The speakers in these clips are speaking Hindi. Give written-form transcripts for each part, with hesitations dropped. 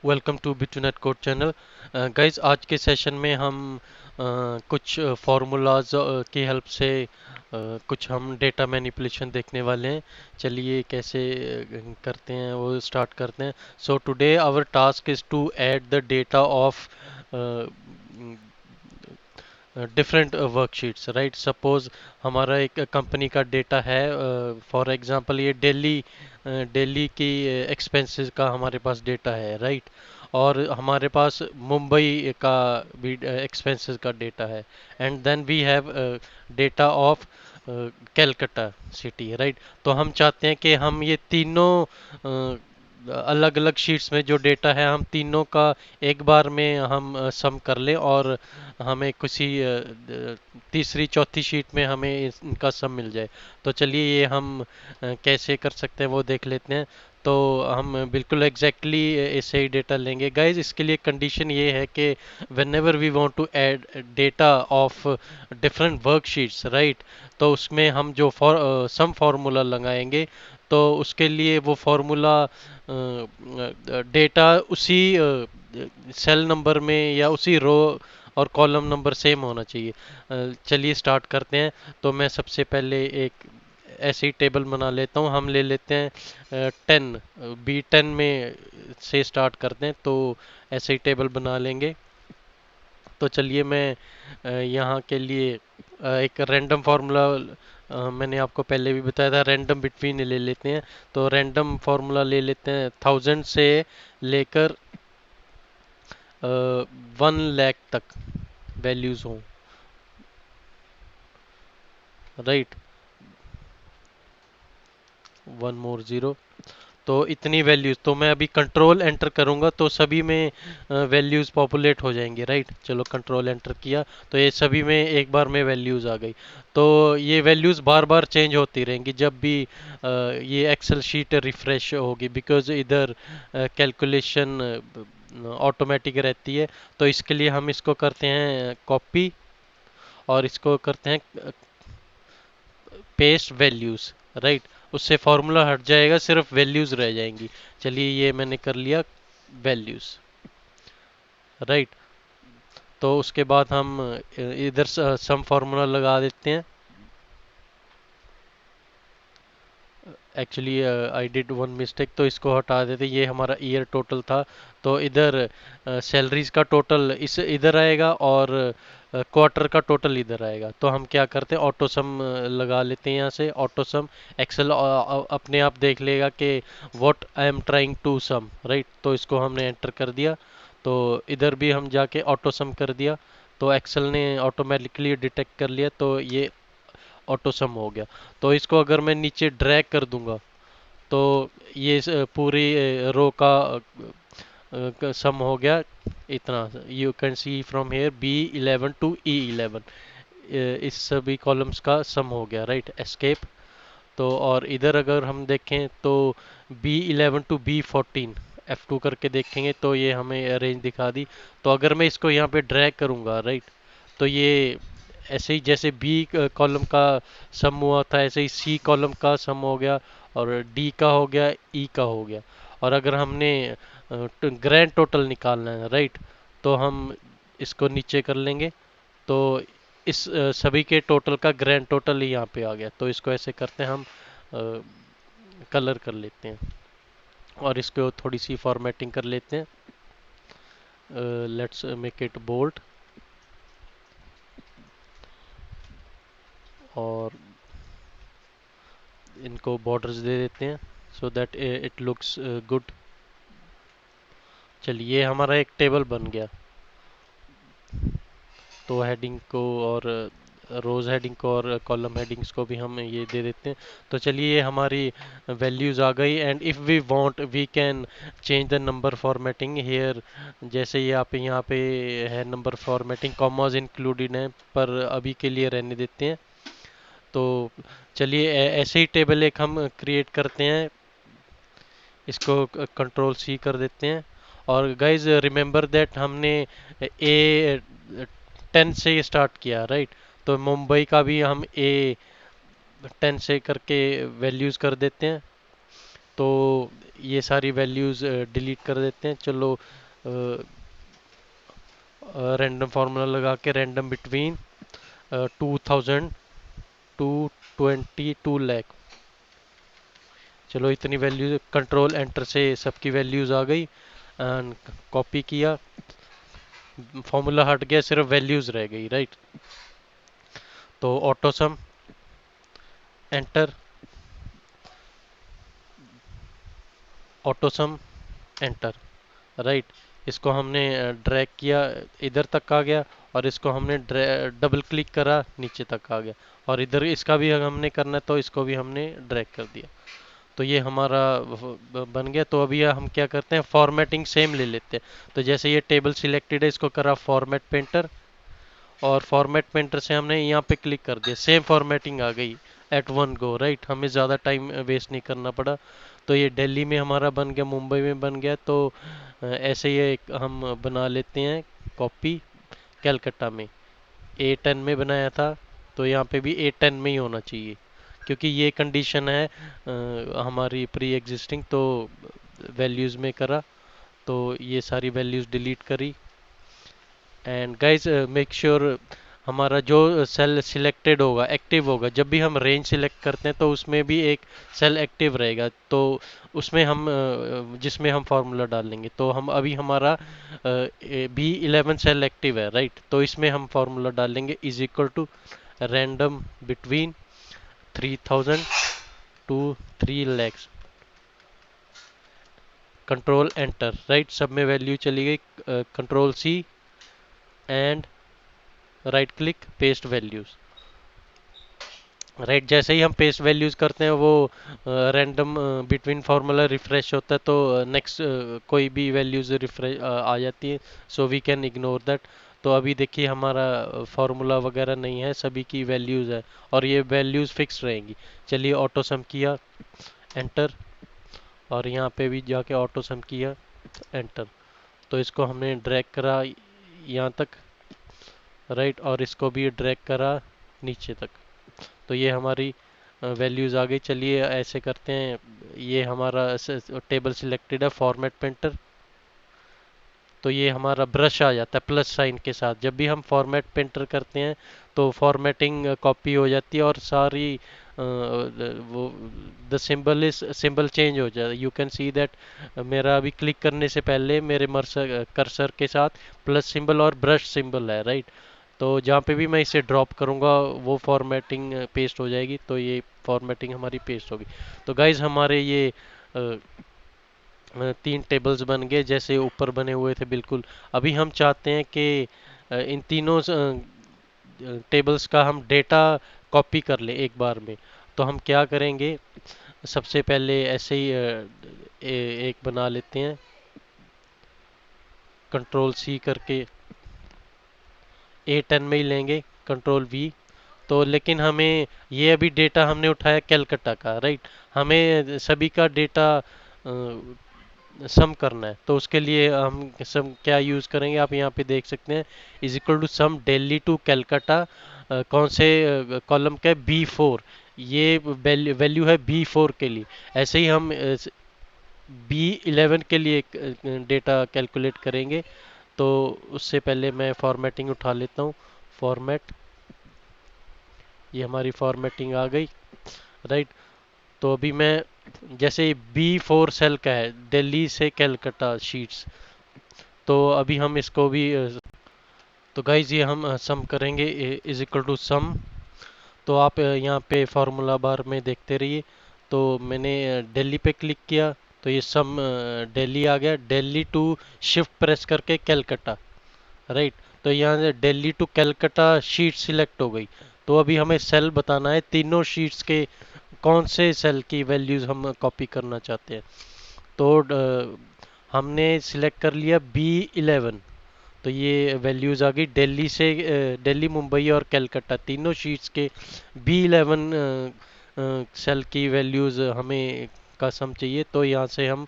Welcome to Bitunet code channel. Guys आज के सेशन में हम कुछ फार्मूलाज की हेल्प से कुछ हम डेटा मैनिपुलेशन देखने वाले हैं। चलिए कैसे करते हैं वो स्टार्ट करते हैं। So today our task is to add the data of different worksheets, right. Suppose हमारा एक कंपनी का डेटा है, फॉर एग्जांपल ये दिल्ली की एक्सपेंसेस का हमारे पास डेटा है, राइट। और हमारे पास मुंबई का भी एक्सपेंसेस का डेटा है। And then we have data of Calcutta city, right. तो हम चाहते हैं कि हम ये तीनों अलग अलग शीट्स में जो डेटा है हम तीनों का एक बार में हम सम कर लें, और हमें किसी तीसरी चौथी शीट में हमें इनका सम मिल जाए। तो चलिए ये हम कैसे कर सकते हैं वो देख लेते हैं। तो हम बिल्कुल एग्जैक्टली ऐसे ही डेटा लेंगे गाइज। इसके लिए कंडीशन ये है कि whenever we want to add data of different worksheets, right, तो उसमें हम जो सम फार्मूला लगाएंगे, तो उसके लिए वो फार्मूला डेटा उसी सेल नंबर में या उसी रो और कॉलम नंबर सेम होना चाहिए। चलिए स्टार्ट करते हैं। तो मैं सबसे पहले एक ऐसे ही टेबल बना लेता हूँ। हम ले लेते हैं 10, B10 में से स्टार्ट करते हैं, तो ऐसे ही टेबल बना लेंगे। तो चलिए मैं यहाँ के लिए एक रैंडम फार्मूला, मैंने आपको पहले भी बताया था, रैंडम बिटवीन ले लेते हैं। तो रैंडम फार्मूला ले लेते हैं 1000 से लेकर 1 लाख तक वैल्यूज हों, राइट। 1 more 0। तो इतनी वैल्यूज, तो मैं अभी कंट्रोल एंटर करूंगा तो सभी में वैल्यूज पॉपुलेट हो जाएंगे, राइट। चलो कंट्रोल एंटर किया तो ये सभी में एक बार में वैल्यूज आ गई। तो ये वैल्यूज बार बार चेंज होती रहेंगी जब भी ये एक्सेल शीट रिफ्रेश होगी, बिकॉज इधर कैलकुलेशन ऑटोमेटिक रहती है। तो इसके लिए हम इसको करते हैं कॉपी, और इसको करते हैं पेस्ट वैल्यूज, राइट। उससे फॉर्मूला हट जाएगा, सिर्फ वैल्यूज रह जाएंगी। चलिए ये मैंने कर लिया वैल्यूज, राइट। तो उसके बाद हम इधर सम फार्मूला लगा देते हैं। Actually I did one mistake, तो इसको हटा देते। ये हमारा ईयर टोटल था, तो इधर सैलरीज का टोटल इस इधर आएगा, और क्वार्टर का टोटल इधर आएगा। तो हम क्या करते हैं, ऑटो सम लगा लेते हैं यहाँ से। ऑटो सम एक्सेल अपने आप देख लेगा कि what I am trying to sum, right. तो इसको हमने एंटर कर दिया। तो इधर भी हम जाके ऑटो सम कर दिया, तो एक्सेल ने ऑटोमेटिकली डिटेक्ट कर लिया, तो ये ऑटो सम हो गया। तो इसको अगर मैं नीचे ड्रैग कर दूंगा, तो ये पूरी रो का सम हो गया इतना। You can see from here B11 to E11, इस सभी कॉलम्स का सम हो गया, राइट। एस्केप। तो और इधर अगर हम देखें तो B11 टू B14 F2 करके देखेंगे तो ये हमें रेंज दिखा दी। तो अगर मैं इसको यहाँ पे ड्रैग करूँगा, राइट, तो ये ऐसे ही जैसे बी कॉलम का सम हुआ था, ऐसे ही सी कॉलम का सम हो गया, और डी का हो गया, ई का हो गया। और अगर हमने ग्रैंड टोटल निकालना है, राइट, तो हम इसको नीचे कर लेंगे। तो इस सभी के टोटल का ग्रैंड टोटल ही यहाँ पे आ गया। तो इसको ऐसे करते हैं हम, कलर कर लेते हैं, और इसको थोड़ी सी फॉर्मेटिंग कर लेते हैं। लेट्स मेक इट बोल्ड, और इनको बॉर्डर्स दे देते हैं so that it looks good. चलिए ये हमारा एक टेबल बन गया। तो हेडिंग को और रोज हेडिंग को और कॉलम हेडिंग्स को भी हम ये दे देते हैं। तो चलिए ये हमारी वैल्यूज आ गई, and if we want we can change the number formatting here. जैसे ये आप यहाँ पे है नंबर फॉर्मेटिंग, कॉमास इंक्लूडेड है, पर अभी के लिए रहने देते हैं। तो चलिए ऐसे ही टेबल एक हम क्रिएट करते हैं, इसको कंट्रोल C कर देते हैं। और गाइज रिमेंबर दैट हमने A10 से स्टार्ट किया, राइट। तो मुंबई का भी हम A10 से करके वैल्यूज कर देते हैं। तो ये सारी वैल्यूज़ डिलीट कर देते हैं। चलो रैंडम फार्मूला लगा के रैंडम बिटवीन 2000 टू 22 लाख। चलो इतनी वैल्यू, कंट्रोल एंटर से सबकी वैल्यूज़ आ गई एंड कॉपी किया, फॉर्मूला हट गया, सिर्फ वैल्यूज़ रह गई, राइट। तो ऑटो सम एंटर, ऑटो सम एंटर, राइट। इसको हमने ड्रैग किया, इधर तक आ गया, और इसको हमने डबल क्लिक करा, नीचे तक आ गया। और इधर इसका भी अगर हमने करना है तो इसको भी हमने ड्रैग कर दिया। तो ये हमारा बन गया। तो अभी हम क्या करते हैं, फॉर्मेटिंग सेम ले लेते हैं। तो जैसे ये टेबल सिलेक्टेड है, इसको करा फॉर्मेट पेंटर, और फॉर्मेट पेंटर से हमने यहाँ पे क्लिक कर दिया, सेम फॉर्मेटिंग आ गई एट वन गो, राइट। हमें ज़्यादा टाइम वेस्ट नहीं करना पड़ा। तो ये दिल्ली में हमारा बन गया, मुंबई में बन गया। तो ऐसे ही एक हम बना लेते हैं कॉपी कैलकाटा में। A10 में बनाया था, तो यहाँ पे भी A10 में ही होना चाहिए, क्योंकि ये कंडीशन है हमारी प्री एग्जिस्टिंग। तो वैल्यूज़ में करा, तो ये सारी वैल्यूज़ डिलीट करी। एंड गाइस मेक श्योर हमारा जो सेल सिलेक्टेड होगा एक्टिव होगा। जब भी हम रेंज सिलेक्ट करते हैं तो उसमें भी एक सेल एक्टिव रहेगा, तो उसमें हम जिसमें हम फार्मूला डाल लेंगे। तो हम अभी हमारा B11 सेल एक्टिव है, राइट। तो इसमें हम फार्मूला डाल लेंगे, is equal to random between 3000 to 3 lakhs, control enter, right. सब में वैल्यू चली गई, control C and right click paste values, right. जैसे ही हम पेस्ट वैल्यूज करते हैं वो रैंडम बिटवीन फार्मूला रिफ्रेश होता है, तो नेक्स्ट कोई भी वैल्यूज रिफ्रेश आ जाती है, so we can ignore that. तो अभी देखिए हमारा फार्मूला वगैरह नहीं है, सभी की वैल्यूज है, और ये वैल्यूज फिक्स रहेंगी। चलिए ऑटो सम किया, एंटर, और यहाँ पे भी जाके ऑटो सम किया, एंटर। तो इसको हमने ड्रैग करा यहाँ तक, राइट, और इसको भी ड्रैग करा नीचे तक। तो ये हमारी वैल्यूज़ आ गई। चलिए ऐसे करते हैं, ये हमारा टेबल सिलेक्टेड है, फॉर्मेट पेंटर। तो ये हमारा ब्रश आ जाता है प्लस साइन के साथ। जब भी हम फॉर्मेट पेंटर करते हैं तो फॉर्मेटिंग कॉपी हो जाती है, और सारी वो the symbol is symbol change हो जाता है। यू कैन सी दैट मेरा अभी क्लिक करने से पहले मेरे मर्सर कर्सर के साथ प्लस सिंबल और ब्रश सिंबल है, राइट। तो जहाँ पे भी मैं इसे ड्रॉप करूँगा वो फॉर्मेटिंग पेस्ट हो जाएगी। तो ये फॉर्मेटिंग हमारी पेस्ट होगी। तो गाइज हमारे ये 3 टेबल्स बन गए जैसे ऊपर बने हुए थे, बिल्कुल। अभी हम चाहते हैं कि इन तीनों टेबल्स का हम डेटा कॉपी कर ले एक बार में। तो हम क्या करेंगे, सबसे पहले ऐसे ही एक बना लेते हैं, कंट्रोल C करके A10 में ही लेंगे, कंट्रोल V। तो लेकिन हमें ये अभी डेटा हमने उठाया कैलकाटा का, राइट। हमें सभी का डेटा सम करना है, तो उसके लिए हम सम क्या यूज़ करेंगे, आप यहाँ पे देख सकते हैं, is equal to sum Delhi to Calcutta. कौन से कॉलम का है, B4। ये वैल्यू है B4 के लिए। ऐसे ही हम B11 के लिए डेटा कैलकुलेट करेंगे। तो उससे पहले मैं फॉर्मेटिंग उठा लेता हूँ, फॉर्मेट, ये हमारी फॉर्मेटिंग आ गई, राइट। तो अभी मैं जैसे B4 सेल का है, दिल्ली से कैलकाटा शीट्स। तो अभी हम इसको भी तो गाइज ये हम सम करेंगे, इज इक्वल टू सम। तो आप यहाँ पे फार्मूला बार में देखते रहिए। तो मैंने दिल्ली पे क्लिक किया, तो ये सम दिल्ली आ गया, दिल्ली टू शिफ्ट प्रेस करके कैलकाटा, राइट। तो यहाँ से Delhi to Calcutta sheet select हो गई। तो अभी हमें सेल बताना है, तीनों शीट्स के कौन से सेल की वैल्यूज हम कॉपी करना चाहते हैं। तो हमने सिलेक्ट कर लिया B11। तो ये वैल्यूज आ गई दिल्ली से, दिल्ली, मुंबई और कलकत्ता तीनों शीट्स के B11 सेल की वैल्यूज हमें का सम चाहिए। तो यहाँ से हम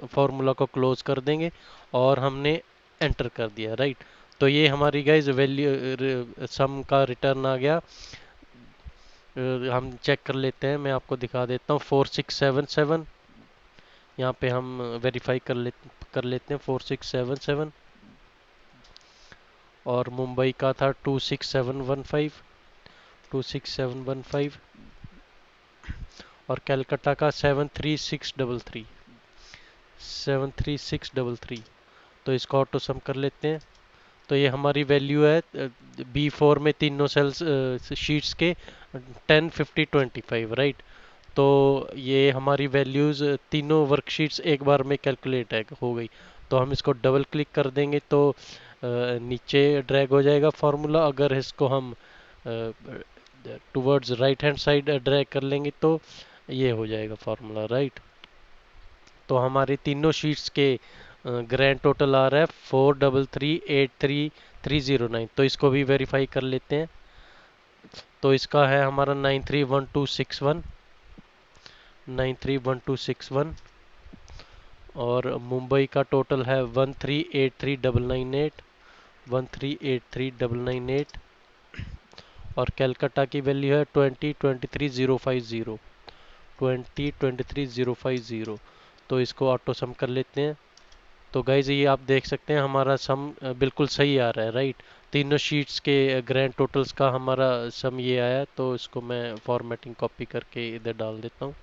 फॉर्मूला को क्लोज कर देंगे, और हमने एंटर कर दिया, राइट। तो ये हमारी गाइज वैल्यू सम का रिटर्न आ गया। हम चेक कर लेते हैं, मैं आपको दिखा देता हूँ, 4677 यहाँ पे हम वेरीफाई कर लेते हैं 4677, और मुंबई का था 26715, 26715, और कैलकाटा का 73633, 73633। तो इसको ऑटो सम कर लेते हैं। तो ये हमारी वैल्यू है B4 में तीनों सेल्स शीट्स के 10 50 25, राइट। तो ये हमारी वैल्यूज़ तीनों वर्कशीट्स एक बार में कैलकुलेट है हो गई। तो हम इसको डबल क्लिक कर देंगे तो नीचे ड्रैग हो जाएगा फार्मूला। अगर इसको हम towards right hand side drag कर लेंगे तो ये हो जाएगा फार्मूला, राइट। तो हमारे तीनों शीट्स के ग्रैंड टोटल आ रहा है 43383 309। तो इसको भी वेरीफाई कर लेते हैं। तो इसका है हमारा 931261, 931261, और मुंबई का टोटल है 1383998, 1383998, और कैलकाटा की वैल्यू है 2023050, 2023050। तो इसको ऑटो सम कर लेते हैं। तो गाइज ये आप देख सकते हैं हमारा सम बिल्कुल सही आ रहा है, राइट। तीनों शीट्स के ग्रैंड टोटल्स का हमारा सम ये आया। तो इसको मैं फॉर्मेटिंग कॉपी करके इधर डाल देता हूँ।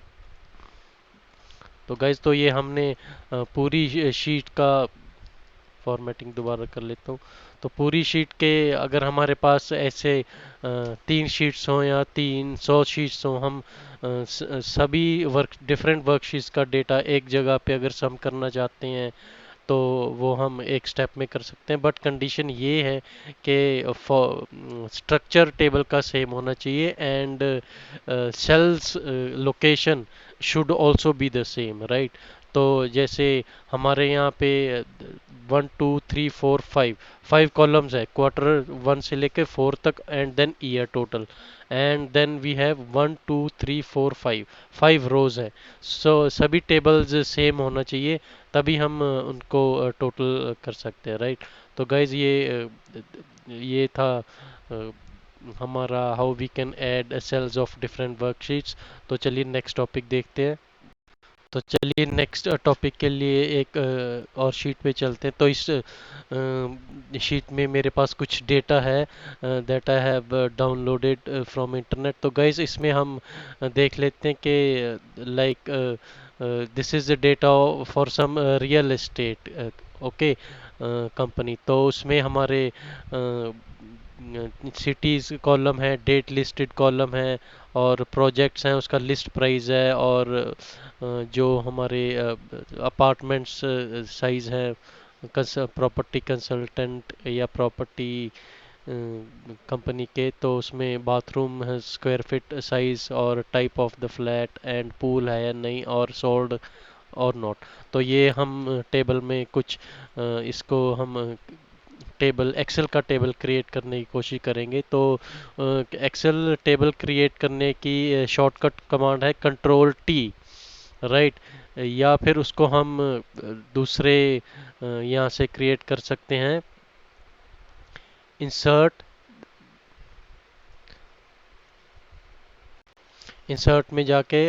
तो गाइज तो ये हमने पूरी शीट का फॉर्मेटिंग दोबारा कर लेता हूँ। तो पूरी शीट के अगर हमारे पास ऐसे 3 शीट्स हों या 300 शीट्स हों, हम सभी डिफरेंट वर्कशीट्स का डेटा एक जगह पे अगर सम करना चाहते हैं तो वो हम एक स्टेप में कर सकते हैं। बट कंडीशन ये है कि स्ट्रक्चर टेबल का सेम होना चाहिए, and sales location should also be the same, right. तो जैसे हमारे यहाँ पे 1 2 3 4 5 5 कॉलम्स है, Q1 से लेके 4 तक, and then year total, and then we have 1 2 3 4 5 5 rows है। सो सभी टेबल्स सेम होना चाहिए, तभी हम उनको टोटल कर सकते हैं, राइट। तो गाइज ये था हमारा how we can add sales of different worksheets. तो चलिए नेक्स्ट टॉपिक देखते हैं। तो चलिए नेक्स्ट टॉपिक के लिए एक और शीट पे चलते हैं। तो इस शीट में मेरे पास कुछ डेटा है that I have downloaded from internet. तो गाइज इसमें हम देख लेते हैं कि like this is the data for some real estate okay company. तो उसमें हमारे सिटीज़ कॉलम है, डेट लिस्टेड कॉलम है, और प्रोजेक्ट्स हैं उसका लिस्ट प्राइस है, और जो हमारे अपार्टमेंट्स साइज है, प्रॉपर्टी कंसल्टेंट या प्रॉपर्टी कंपनी के, तो उसमें बाथरूम है, स्क्वायर फीट साइज, और type of the flat, and pool है या नहीं, और सोल्ड और नॉट। तो ये हम टेबल में कुछ इसको हम टेबल एक्सेल का टेबल क्रिएट करने की कोशिश करेंगे। तो एक्सेल टेबल क्रिएट करने की शॉर्टकट कमांड है Ctrl+T, राइट। या फिर उसको हम दूसरे यहाँ से क्रिएट कर सकते हैं, इंसर्ट, इंसर्ट में जाके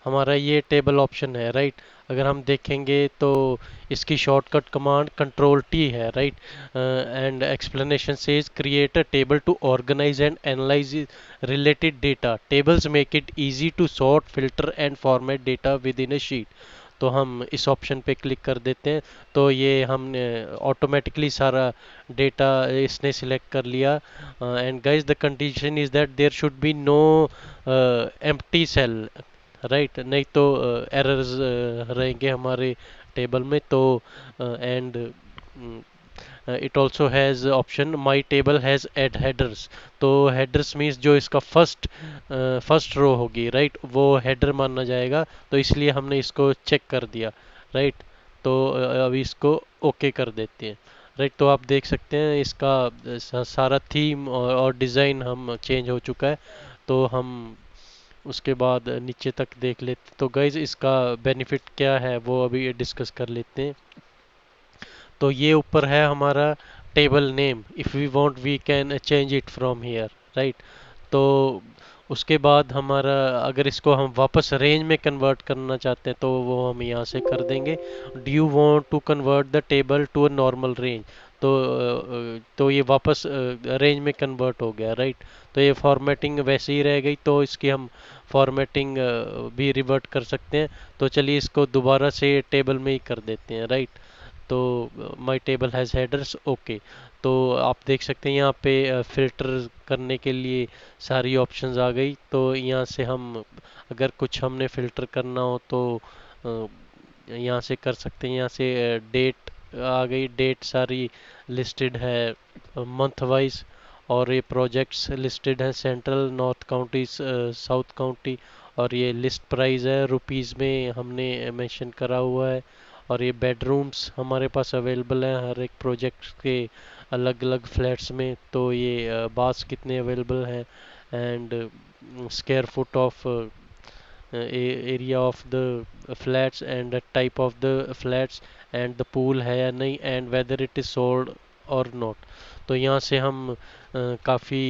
हमारा ये टेबल ऑप्शन है, राइट। अगर हम देखेंगे तो इसकी शॉर्टकट कमांड Ctrl+T है, right. And explanation says create a table to organise and analyse related data, tables make it easy to sort filter and format data within a sheet. तो हम इस ऑप्शन पे क्लिक कर देते हैं। तो ये हमने ऑटोमेटिकली सारा डेटा इसने सिलेक्ट कर लिया। And guys the condition is that there should be no empty cell, right, नहीं तो एरर्स रहेंगे हमारे टेबल में। तो and it also has option my table has add headers. तो हेडर्स मीन्स जो इसका फर्स्ट रो होगी, राइट, वो हेडर माना जाएगा। तो इसलिए हमने इसको चेक कर दिया, राइट। तो अभी इसको ओके कर देते हैं, राइट। तो आप देख सकते हैं इसका सारा थीम और डिज़ाइन हम चेंज हो चुका है। तो हम उसके बाद नीचे तक देख लेते। तो गाइज इसका बेनिफिट क्या है वो अभी डिस्कस कर लेते हैं। तो ये ऊपर है हमारा table name, if we want we can change it from here, right. तो उसके बाद हमारा, अगर इसको हम वापस रेंज में कन्वर्ट करना चाहते हैं तो वो हम यहाँ से कर देंगे। Do you want to convert the table to a normal range, तो ये वापस रेंज में कन्वर्ट हो गया, राइट। तो ये फॉर्मेटिंग वैसे ही रह गई, तो इसकी हम फॉर्मेटिंग भी रिवर्ट कर सकते हैं। तो चलिए इसको दोबारा से टेबल में ही कर देते हैं, राइट। तो my table has headers, okay. तो आप देख सकते हैं यहाँ पे फिल्टर करने के लिए सारी ऑप्शंस आ गई। तो यहाँ से हम, अगर कुछ हमने फ़िल्टर करना हो तो यहाँ से कर सकते हैं। यहाँ से डेट आ गई, डेट सारी लिस्टेड है मंथ वाइज। और ये प्रोजेक्ट्स लिस्टेड है, central, north county, south county. और ये लिस्ट प्राइस है, रुपीस में हमने मेंशन करा हुआ है। और ये बेडरूम्स हमारे पास अवेलेबल हैं हर एक प्रोजेक्ट के अलग अलग फ्लैट्स में। तो ये बास कितने अवेलेबल हैं, and square foot of area of the flats and the type of the flats, and the pool है या नहीं, and whether it is sold or not। तो यहाँ से हम काफ़ी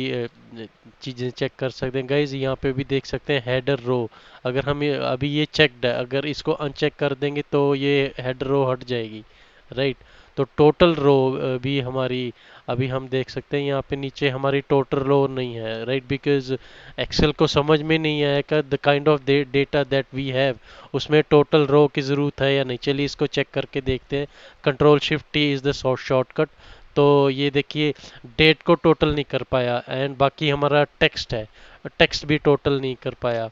चीज़ें चेक कर सकते हैं। गाइज यहाँ पे भी देख सकते हैं हेडर रो। अगर हम अभी ये चेक्ड है, अगर इसको अनचेक कर देंगे तो ये हेडर रो हट जाएगी, राइट। तो टोटल रो भी हमारी, अभी हम देख सकते हैं यहाँ पे नीचे हमारी टोटल रो नहीं है, राइट। बिकॉज एक्सेल को समझ में नहीं आया कि the kind of data that we have, उसमें टोटल रो की ज़रूरत है या नहीं। चलिए इसको चेक करके देखते हैं। Control shift T is the shortcut. तो ये देखिए डेट को टोटल नहीं कर पाया, एंड बाकी हमारा टेक्स्ट है, टेक्स्ट भी टोटल नहीं कर पाया।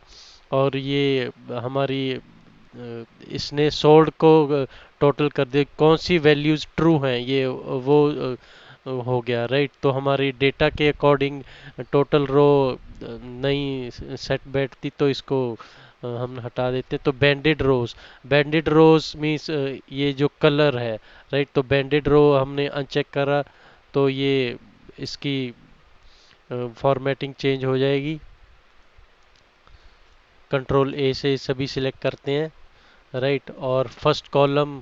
और ये हमारी इसने सोल्ड को टोटल कर दिया, कौन सी वैल्यूज ट्रू हैं ये वो हो गया, राइट। तो हमारी डेटा के अकॉर्डिंग टोटल रो नहीं सेट बैठती, तो इसको हम हटा देते। तो बैंडेड रोज मीन्स ये जो कलर है, राइट। तो बैंडेड रो हमने अनचेक करा, तो ये इसकी फॉर्मेटिंग चेंज हो जाएगी। कंट्रोल ए से सभी सिलेक्ट करते हैं, राइट। और first column,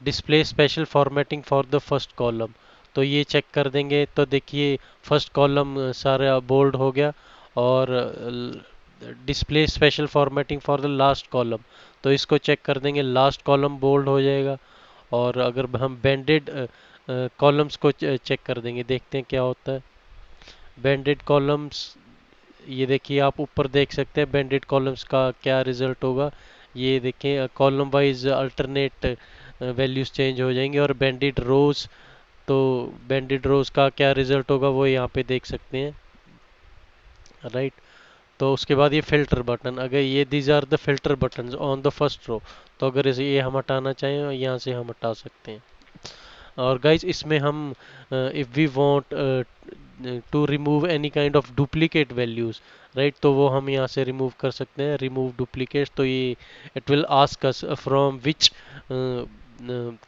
display special formatting for the first column, तो ये चेक कर देंगे। तो देखिए फर्स्ट कॉलम सारा बोल्ड हो गया। और display special formatting for the last column, तो इसको चेक कर देंगे, लास्ट कॉलम बोल्ड हो जाएगा। और अगर हम बैंडेड कॉलम्स को चेक कर देंगे, देखते हैं क्या होता है। बैंडेड कॉलम्स, ये देखिए आप ऊपर देख सकते हैं बैंडेड कॉलम्स का क्या रिजल्ट होगा। ये देखें column wise alternate values change हो जाएंगे। और बैंडेड रोज, तो बैंडेड रोज का क्या रिजल्ट होगा वो यहाँ पे देख सकते हैं, राइट। तो उसके बाद ये फिल्टर बटन, अगर ये these are the filter button on the first row, तो अगर इसे ये हम हटाना चाहें यहाँ से हम हटा सकते हैं। और गाइज इसमें हम if we want to remove any kind of duplicate values, right, तो वो हम यहाँ से रिमूव कर सकते हैं, रिमूव डुप्लीकेट्स। तो ये it will ask us from which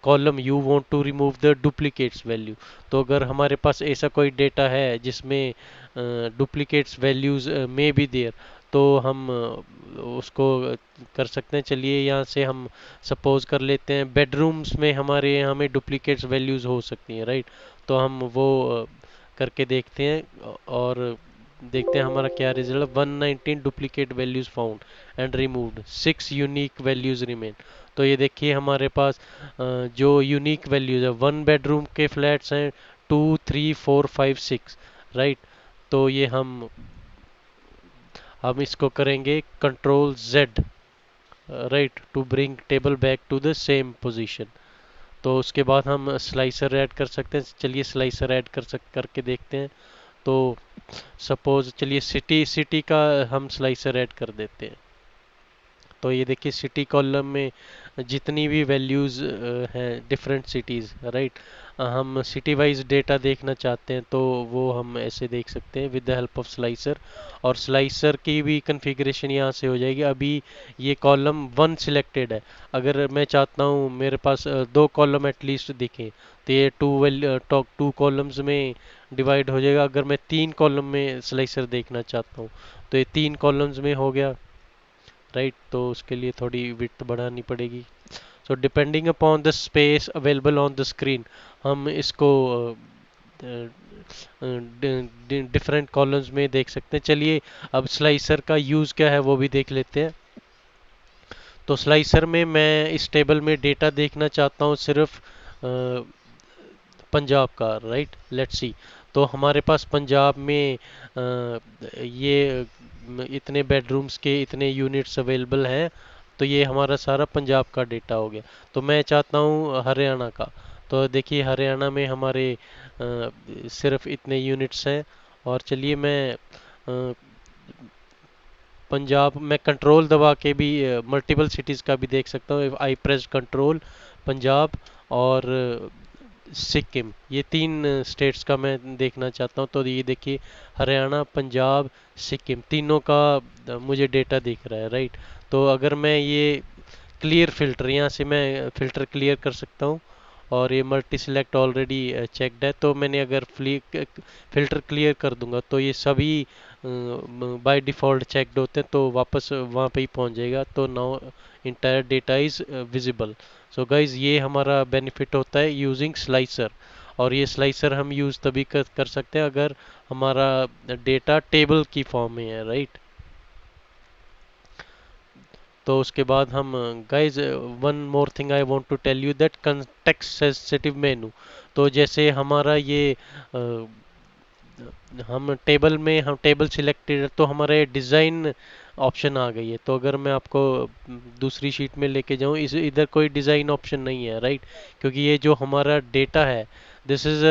column you want to remove the duplicates value. तो अगर हमारे पास ऐसा कोई डेटा है जिसमें डुप्लीकेट्स वैल्यूज में बी देयर, तो हम उसको कर सकते हैं। चलिए यहाँ से हम सपोज कर लेते हैं बेडरूम्स में हमारे हमें डुप्लीकेट्स वैल्यूज हो सकती हैं, राइट। तो हम वो करके देखते हैं, और देखते हैं हमारा क्या result. 119 duplicate values found and removed, 6 unique values remain. तो ये देखिए हमारे पास जो यूनिक वैल्यूज है, वन बेडरूम के फ्लैट्स हैं 2 3 4 5 6, राइट। तो ये हम इसको करेंगे control Z, right, to bring table back to the same position. तो उसके बाद हम स्लाइसर ऐड कर सकते हैं। चलिए स्लाइसर ऐड करके देखते हैं। तो सपोज चलिए सिटी सिटी का हम स्लाइसर ऐड कर देते हैं। तो ये देखिए सिटी कॉलम में जितनी भी वैल्यूज़ हैं डिफरेंट सिटीज़, राइट। हम सिटी वाइज डेटा देखना चाहते हैं तो वो हम ऐसे देख सकते हैं with the help of slicer. और स्लाइसर की भी कॉन्फ़िगरेशन यहाँ से हो जाएगी। अभी ये कॉलम वन सिलेक्टेड है, अगर मैं चाहता हूँ मेरे पास दो कॉलम एटलीस्ट दिखें, तो ये टू कॉलम्स में डिवाइड हो जाएगा। अगर मैं तीन कॉलम में स्लाइसर देखना चाहता हूँ तो ये तीन कॉलम्स में हो गया, राइट। तो उसके लिए थोड़ी विड्थ बढ़ानी पड़ेगी। So depending upon the space available on the screen, हम इसको डिफरेंट कॉलम्स में देख सकते हैं। चलिए अब स्लाइसर का यूज़ क्या है वो भी देख लेते हैं। तो स्लाइसर में मैं इस टेबल में डेटा देखना चाहता हूँ सिर्फ पंजाब का, राइट, लेट्स सी। तो हमारे पास पंजाब में ये इतने बेडरूम्स के इतने यूनिट्स अवेलेबल हैं। तो ये हमारा सारा पंजाब का डेटा हो गया। तो मैं चाहता हूँ हरियाणा का। तो देखिए हरियाणा में हमारे सिर्फ इतने यूनिट्स हैं। और चलिए मैं पंजाब में कंट्रोल दबा के भी मल्टीपल सिटीज़ का भी देख सकता हूँ। आई प्रेस कंट्रोल, पंजाब और सिक्किम, ये तीन स्टेट्स का मैं देखना चाहता हूँ। तो ये देखिए हरियाणा, पंजाब, सिक्किम तीनों का मुझे डेटा दिख रहा है, राइट। तो अगर मैं ये क्लियर फिल्टर, यहाँ से मैं फिल्टर क्लियर कर सकता हूँ। और ये मल्टी सिलेक्ट ऑलरेडी चेक्ड है। तो मैंने अगर फिल्टर क्लियर कर दूंगा तो ये सभी बाय डिफ़ॉल्ट चेक्ड होते हैं, तो वापस वहाँ पे ही पहुँच जाएगा। तो now entire data is visible. So guys ये हमारा बेनिफिट होता है यूजिंग स्लाइसर। और ये स्लाइसर हम यूज़ तभी कर सकते हैं अगर हमारा डेटा टेबल की फॉर्म में है, राइट। तो उसके बाद हम guys one more thing I want to tell you that context sensitive menu. तो जैसे हमारा ये हम टेबल सिलेक्टेड तो हमारे डिज़ाइन ऑप्शन आ गई है। तो अगर मैं आपको दूसरी शीट में लेके जाऊं, इस इधर कोई डिज़ाइन ऑप्शन नहीं है, राइट। क्योंकि ये जो हमारा डेटा है this is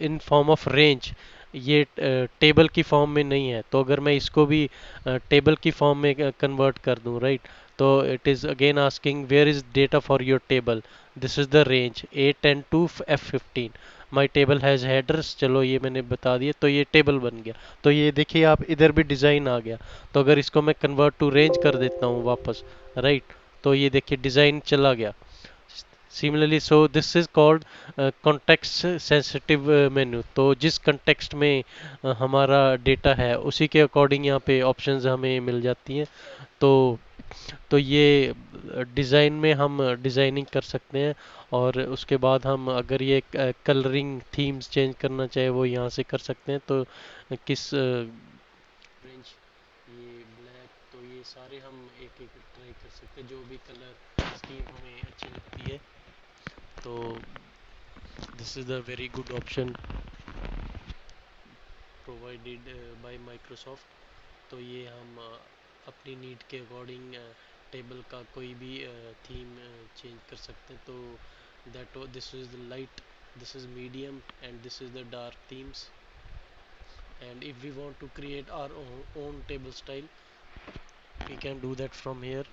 in form of range, ये टेबल की फॉर्म में नहीं है। तो अगर मैं इसको भी टेबल की फॉर्म में कन्वर्ट कर दूं, राइट, तो it is again asking where is data for your table, this is the range A10 to F15, my table has headers. चलो ये मैंने बता दिया, तो ये टेबल बन गया। तो ये देखिए आप इधर भी डिज़ाइन आ गया। तो अगर इसको मैं कन्वर्ट टू रेंज कर देता हूँ वापस, राइट, तो ये देखिए डिज़ाइन चला गया। Similarly so this is called context sensitive menu. तो जिस कंटेक्स्ट में हमारा डेटा है उसी के अकॉर्डिंग यहाँ पे ऑप्शंस हमें मिल जाती हैं। तो ये डिज़ाइन में हम डिज़ाइनिंग कर सकते हैं। और उसके बाद हम अगर ये कलरिंग थीम्स चेंज करना चाहे वो यहाँ से कर सकते हैं। तो किस ऑरेंज, ये ब्लैक, तो ये सारे हम एक एक ट्राई कर सकते हैं जो भी कलर स्कीम हमें अच्छी लगती है। तो this is the very good option provided by Microsoft. तो ये हम अपनी नीड के अकॉर्डिंग टेबल का कोई भी थीम चेंज कर सकते हैं। तो this is the light, this is medium and this is the dark themes. And if we want to create our own table style we can do that from here.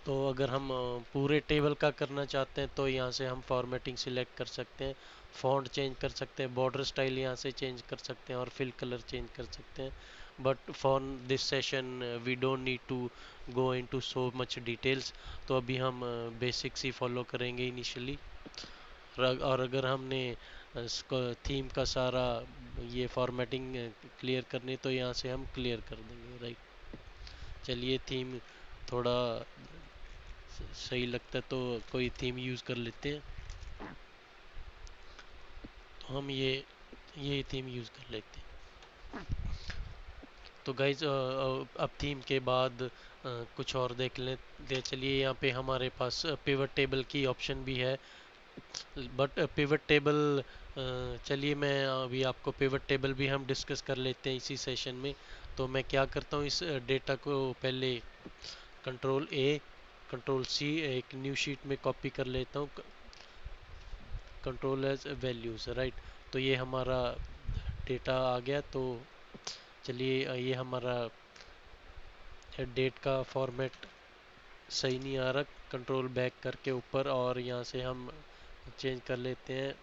तो अगर हम पूरे टेबल का करना चाहते हैं तो यहाँ से हम फॉर्मेटिंग सिलेक्ट कर सकते हैं, फॉन्ट चेंज कर सकते हैं, बॉर्डर स्टाइल यहाँ से चेंज कर सकते हैं और फिल कलर चेंज कर सकते हैं। But for this session we don't need to go into so much details. तो अभी हम बेसिक्स ही फॉलो करेंगे इनिशियली। और अगर हमने थीम का सारा ये फॉर्मेटिंग क्लियर करनी तो यहाँ से हम क्लियर कर देंगे, राइट। चलिए थीम थोड़ा सही लगता है तो कोई थीम यूज़ कर लेते हैं। तो हम ये थीम यूज़ कर लेते हैं। तो गाइज अब थीम के बाद कुछ और देख लेते। चलिए यहाँ पे हमारे पास पिवट टेबल की ऑप्शन भी है। बट पिवट टेबल, चलिए मैं अभी आपको पिवट टेबल भी हम डिस्कस कर लेते हैं इसी सेशन में। तो मैं क्या करता हूँ, इस डेटा को पहले कंट्रोल A कंट्रोल C एक न्यू शीट में कॉपी कर लेता हूँ, कंट्रोल एज वैल्यूज़, राइट। तो ये हमारा डेटा आ गया। तो चलिए ये हमारा डेट का फॉर्मेट सही नहीं आ रहा, कंट्रोल बैक करके ऊपर और यहाँ से हम चेंज कर लेते हैं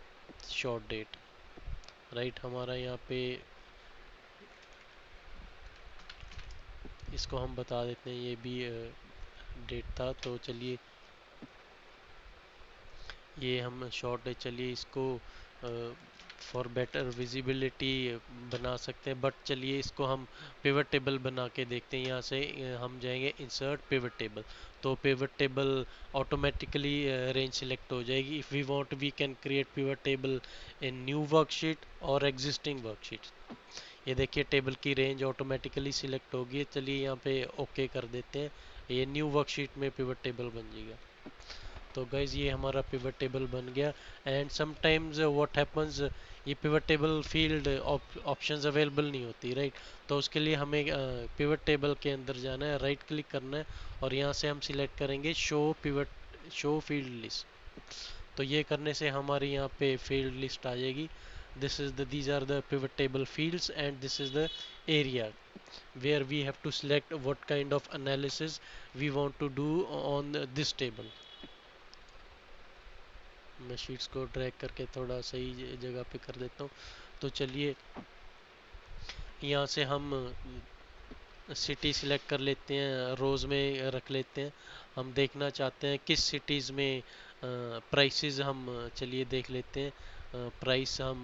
शॉर्ट डेट, राइट। हमारा यहाँ पे इसको हम बता देते हैं ये भी डेट था। तो चलिए ये हम शॉर्ट डेट, चलिए इसको फॉर बेटर विजिबिलिटी बना सकते हैं, बट चलिए इसको हम पिवट टेबल बना के देखते हैं। यहाँ से हम जाएंगे इंसर्ट पिवट टेबल, तो pivot table automatically range select हो जाएगी। If we want we can create pivot table in new worksheet और एग्जिस्टिंग वर्कशीट। ये देखिए टेबल की रेंज ऑटोमेटिकली सिलेक्ट होगी। चलिए यहाँ पे ओके कर देते हैं, ये न्यू वर्कशीट में पिवट टेबल बन जाएगा। तो गाइज ये हमारा पिवट टेबल बन गया। एंड समटाइम्स व्हाट हैपन्स, ये pivot table field options available नहीं होती, राइट। तो उसके लिए हमें पिवट टेबल के अंदर जाना है, राइट क्लिक करना है और यहाँ से हम सिलेक्ट करेंगे शो फील्ड लिस्ट। तो ये करने से हमारी यहाँ पे फील्ड लिस्ट आ जाएगी। These are the pivot table fields, and this is the area where we have to select what kind of analysis we want to do on this table। मैं शीट्स को ड्रैग करके थोड़ा सही जगह पे कर देता हूँ। तो चलिए यहाँ से हम सिटी सिलेक्ट कर लेते हैं, रोज़ में रख लेते हैं। हम देखना चाहते हैं किस सिटीज़ में प्राइसेस, हम चलिए देख लेते हैं। प्राइस हम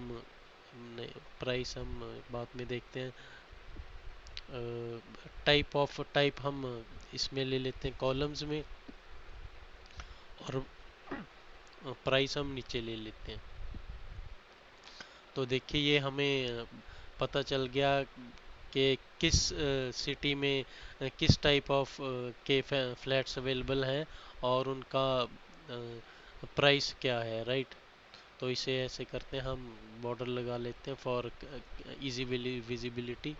बाद में देखते हैं। टाइप हम इसमें ले लेते हैं कॉलम्स में, और प्राइस हम नीचे ले लेते हैं। तो देखिए ये हमें पता चल गया कि किस सिटी में किस टाइप ऑफ के फ्लैट्स अवेलेबल हैं और उनका प्राइस क्या है, राइट। तो इसे ऐसे करते हैं, हम बॉर्डर लगा लेते हैं फॉर इजी विजिबिलिटी।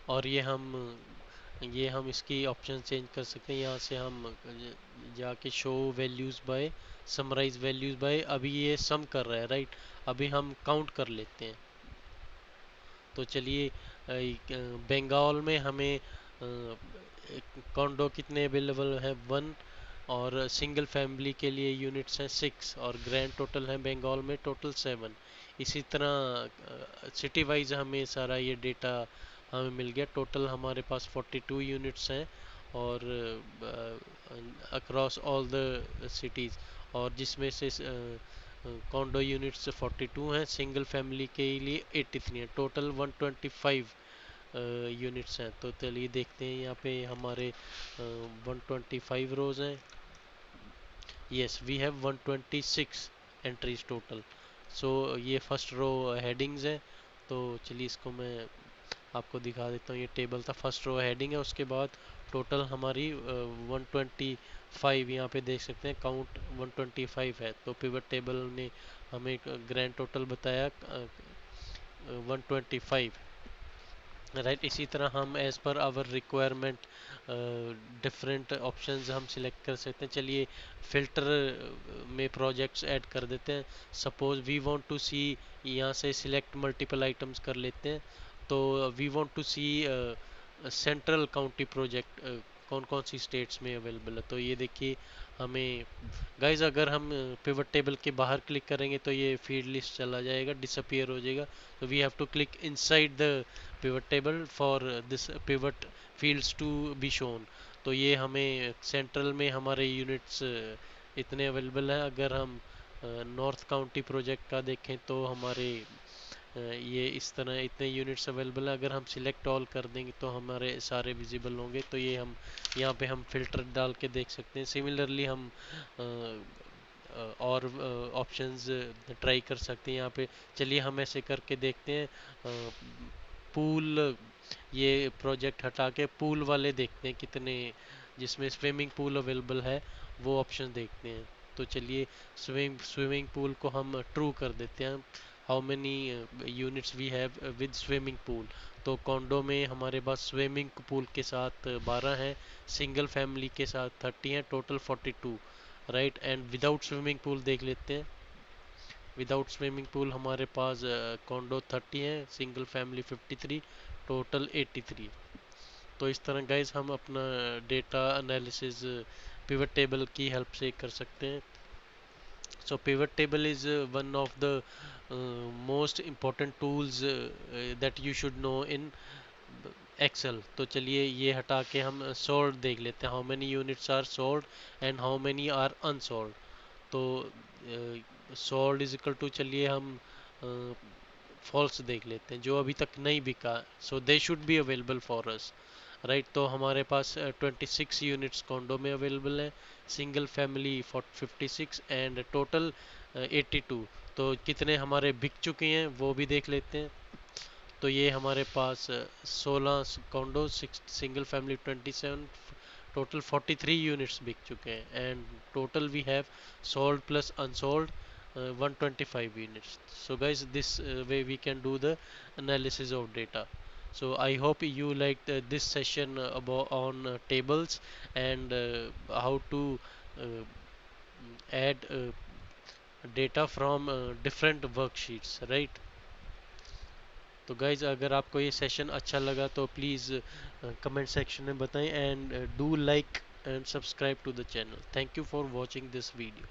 और ये हम इसकी ऑप्शन चेंज कर सकते हैं। यहाँ से हम जाके show values by, summarise values by, अभी ये सम कर रहा है, राइट। अभी हम काउंट कर लेते हैं। तो चलिए बंगाल में हमें कॉन्डो कितने अवेलेबल हैं, 1, और सिंगल फैमिली के लिए यूनिट्स हैं 6, और ग्रैंड टोटल है बंगाल में टोटल 7। इसी तरह सिटी वाइज हमें सारा ये डेटा हमें मिल गया। टोटल हमारे पास 42 यूनिट्स हैं और अक्रॉस ऑल द सिटीज़, और जिसमें से कॉन्डो यूनिट्स 42 हैं, सिंगल फैमिली के लिए 83 हैं, टोटल 125 यूनिट्स हैं। तो चलिए देखते हैं, यहाँ पे हमारे 125 रोज हैं। Yes, we have 126 entries total. So ये फर्स्ट रो हेडिंग्स है। तो चलिए इसको मैं आपको दिखा देता हूँ। ये टेबल था, फर्स्ट रो हेडिंग है, उसके बाद टोटल हमारी 125 यहाँ पे देख सकते हैं, काउंट 125 है। तो पिवट टेबल ने हमें ग्रैंड टोटल बताया 125, राइट। इसी तरह हम as per our requirement different options हम सिलेक्ट कर सकते हैं। चलिए फिल्टर में प्रोजेक्ट्स ऐड कर देते हैं। Suppose we want to see, यहाँ से सिलेक्ट मल्टीपल आइटम्स कर लेते हैं। तो we want to see central county project कौन कौन सी स्टेट्स में अवेलेबल है। तो ये देखिए हमें गाइज, अगर हम पिवट टेबल के बाहर क्लिक करेंगे तो ये फील्ड लिस्ट चला जाएगा, डिसअपियर हो जाएगा। तो we have to click inside the pivot table for this pivot fields to be shown. तो ये हमें सेंट्रल में हमारे यूनिट्स इतने अवेलेबल हैं। अगर हम नॉर्थ काउंटी प्रोजेक्ट का देखें तो हमारे ये इस तरह इतने यूनिट्स अवेलेबल हैं। अगर हम सिलेक्ट ऑल कर देंगे तो हमारे सारे विजिबल होंगे। तो ये हम यहाँ पे हम फिल्टर डाल के देख सकते हैं। सिमिलरली हम और ऑप्शंस ट्राई कर सकते हैं यहाँ पे। चलिए हम ऐसे करके देखते हैं। पूल, ये प्रोजेक्ट हटा के पूल वाले देखते हैं कितने, जिसमें स्विमिंग पूल अवेलेबल है वो ऑप्शन देखते हैं। तो चलिए स्विमिंग पूल को हम ट्रू कर देते हैं। How many units we have with swimming pool. तो कॉन्डो में हमारे पास स्विमिंग पूल के साथ 12 हैं, सिंगल फैमिली के साथ 30 हैं, total 42, right. And without swimming pool देख लेते हैं। विदाउट स्विमिंग पूल हमारे पास कॉन्डो 30 है, सिंगल फैमिली 53, टोटल 83। तो इस तरह गाइज हम अपना डेटा एनालिसिस पिवट टेबल की हेल्प से कर सकते हैं। So pivot table is one of the most important tools that you should know in Excel। तो चलिए ये हटा के हम सोल्ड देख लेते हैं, how many units are sold and how many are unsold. तो सोल्ड इज इक्वल टू, चलिए हम फॉल्स देख लेते हैं, जो अभी तक नहीं बिका, so they should be available for us, right. तो हमारे पास 26 यूनिट्स कॉन्डो में अवेलेबल है, सिंगल फैमिली 56 एंड टोटल 82। तो कितने हमारे बिक चुके हैं वो भी देख लेते हैं। तो ये हमारे पास 16 condo, single family 27, total 43 units बिक चुके हैं and total we have sold plus unsold 125 units. So guys, this way we can do the analysis of data. So I hope you liked this session about on tables and how to uh, add data from different worksheets, right? तो गाइज अगर आपको ये सेशन अच्छा लगा तो प्लीज़ कमेंट सेक्शन में बताएं and do like and subscribe to the channel. Thank you for watching this video.